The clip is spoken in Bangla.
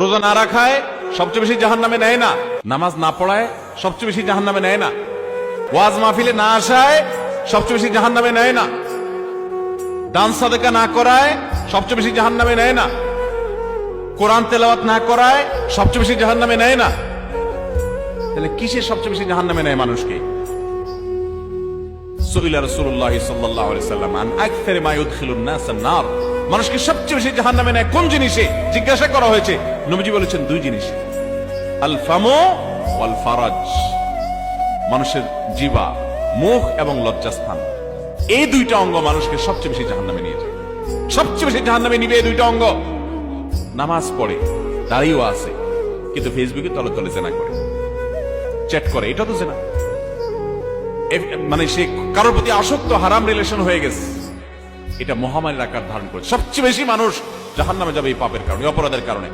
রোজা না রাখায় সবচেয়ে বেশি জাহান্নামে নেয় না, নামাজ না পড়ায় সবচেয়ে বেশি জাহান্নামে নেয় না, ওয়াজ মাহফিলে না আসায় সবচেয়ে বেশি জাহান্নামে নেয় না, দান সাদেকা না করায় সবচেয়ে বেশি জাহান্নামে নেয় না, কোরআন তেলাওয়াত না করায় সবচেয়ে বেশি জাহান্নামে নেয় না। তাহলে কিসের সবচেয়ে বেশি জাহান্নামে নেয় মানুষকে? সুইলা রাসূলুল্লাহ সাল্লাল্লাহু আলাইহি সাল্লাম আন আকসারি মা ইউদখিলুন নাস আন-নার, মানুষকে সবচেয়ে বেশি জাহান্নামে নেয় কোন জিনিসে জিজ্ঞাসা করা হয়েছে। নবীজি বলেছেন দুই জিনিস, আল ফামু ওয়াল ফারাজ, মানুষের জিহ্বা, মুখ এবং লজ্জাস্থান, এই দুইটা অঙ্গ মানুষকে সবচেয়ে বেশি জাহান্নামে নিয়ে যায়। সবচেয়ে বেশি জাহান্নামে নিবে এই দুইটা অঙ্গ। নামাজ পড়ে, দাঁড়িয়েও আছে, কিন্তু ফেসবুকে তলে তলে জেনা করে, চ্যাট করে, এটা তো জেনা। মানে সে কারোর প্রতি আসক্ত, হারাম রিলেশন হয়ে গেছে, এটা মহামারীর আকার ধারণ করে। সবচেয়ে বেশি মানুষ জাহান্নামে যাবে এই পাপের কারণে, অপরাধের কারণে।